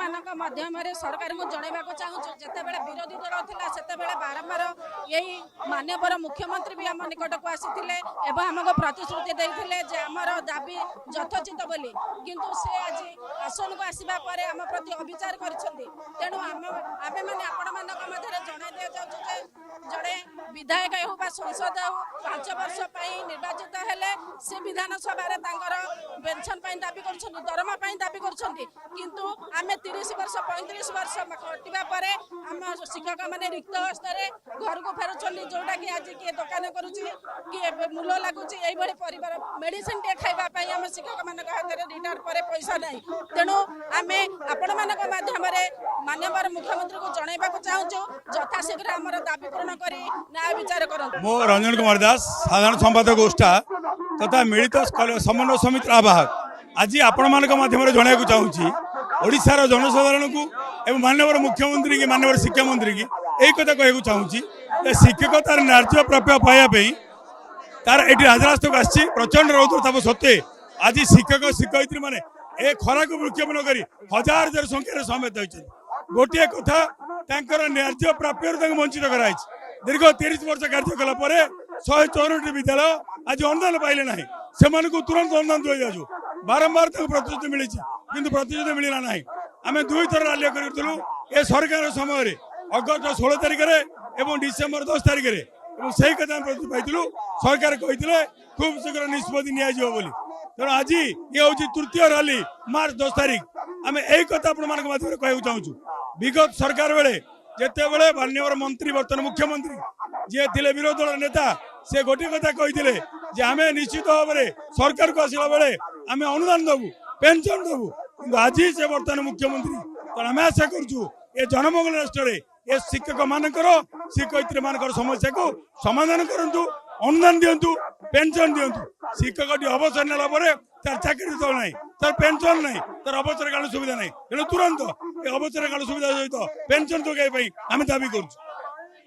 ମାନଙ୍କ ମାଧ୍ୟମରେ ସରକାରଙ୍କୁ ଜଣାଇବାକୁ ଚାହୁଁଛୁ ଯେତେବେଳେ ବିରୋଧୀ ଦଳ ଥିଲା ସେତେବେଳେ ବାରମ୍ବାର ଏଇ ମାନ୍ୟବର ମୁଖ୍ୟମନ୍ତ୍ରୀ ବି ଆମ ନିକଟକୁ ଆସିଥିଲେ ଏବଂ ଆମକୁ ପ୍ରତିଶ୍ରୁତି ଦେଇଥିଲେ ଯେ ଆମର ଦାବି ଯଥୋଚିତ ବୋଲି କିନ୍ତୁ ସେ ଆଜି ଆସନକୁ ଆସିବା ପରେ ଆମ ପ୍ରତି ଅବିଚାର କରିଛନ୍ତି। ତେଣୁ ଆମେମାନେ ଆପଣମାନଙ୍କ ମଧ୍ୟରେ ଜଣାଇ ଦିଆଯାଉଛି ଯେ ଜଣେ ବିଧାୟକ ହେଉ ବା ସଂସଦ ହେଉ 5 ବର୍ଷ ପାଇଁ ନିର୍ବାଚିତ ହେଲେ ସେ ବିଧାନସଭାରେ ତାଙ୍କର ପେନସନ ପାଇଁ ଦାବି କରୁଛନ୍ତି, ଦରମା ପାଇଁ ଦାବି କରୁଛନ୍ତି। କିନ୍ତୁ ଆମେ 30 ବର୍ଷ 35 ବର୍ଷ କଟିବା ପରେ ଆମ ଶିକ୍ଷକମାନେ ରିକ୍ତ ହସ୍ତରେ ଘରକୁ ଫେରୁଛନ୍ତି, ଯୋଉଟାକି ଆଜି କିଏ ଦୋକାନ କରୁଛି କିଏ ମୂଲ ଲାଗୁଛି ଏଇଭଳି ପରିବାର ମେଡିସିନ ଟିକେ ଖାଇବା ପାଇଁ ଆମ ଶିକ୍ଷକମାନଙ୍କ ହାତରେ ରିଟାୟାର୍ଡ ପରେ ପଇସା ନାହିଁ। ତେଣୁ ଆମେ ଆପଣମାନଙ୍କ ମାଧ୍ୟମରେ ମାନ୍ୟବର ମୁଖ୍ୟମନ୍ତ୍ରୀଙ୍କୁ ଜଣାଇବାକୁ ଚାହୁଁଛୁ ଯଥାଶୀଘ୍ର ଆମର ଦାବି ପୂରଣ କରି ନ୍ୟାୟ ବିଚାର କରନ୍ତୁ। ମୁଁ ରଞ୍ଜନ କୁମାର ଦାସ ସାଧାରଣ ସମ୍ପାଦକ ଗୋଷ୍ଠା तथा मिलित समन्वय समिति आवाहक आज आपण मान माध्यम जनवाक चाहूँगी ओडार जनसाधारण को एवं माननीय मुख्यमंत्री की माननीय शिक्षा मंत्री की यही कथा कहूँ चाहूँगी शिक्षक तार न्याय प्राप्य पाइबापी तार ये राजरास्ता को आसी प्रचंड रौद्रताप सत्वे आज शिक्षक शिक्षयित्री मैंने ए खरा को विक्षेप न कर हजार हजार संख्यार समेत होती गोटे कथा न्याय प्राप्य वंचित कराई दीर्घ 30 वर्ष कार्य कलापर 154 विद्यालय आज अनुदान पाइले ना से तुरंत अनुदान दिजाऊ बारंबार प्रतिश्रुति मिली किंतु प्रतिश्रुति मिलला ना आम 2 थर रैली करूँ ए सरकार समय अगस्ट 16 तारिख में डिसेम्बर 10 तारिख में से कथा प्रतिश्रुति पाई सरकार कहते खूब शीघ्र निष्पत्ति नि तेणु आज ये हूँ तृतीय रैली मार्च 10 तारिख आम यही कथा आपमाध्यम कहूँ चाहूँ विगत सरकार बेले जिते बड़े माननीय मंत्री बर्तमान मुख्यमंत्री जी थे विरोधी दल नेता से गोटे कथा कहते आम निश्चित भाव में सरकार को आसला बेले आम अनुदान देवु पेंशन देवु कि आज से बर्तमान मुख्यमंत्री तो आम आशा करूँ ये जनमंगल राष्ट्र ये शिक्षक मानकर शिक्षयित्री मान समस्या को समाधान करूँ अनुदान दिंतु पेंशन दिंतु शिक्षक अवसर नेला तार चाकरी तो ना तार पेंशन ना तार अवसर काल सुविधा ना तेणु तुरंत अवसर काल सुविधा सहित पेंशन जोगाई आम दाबी करूँ।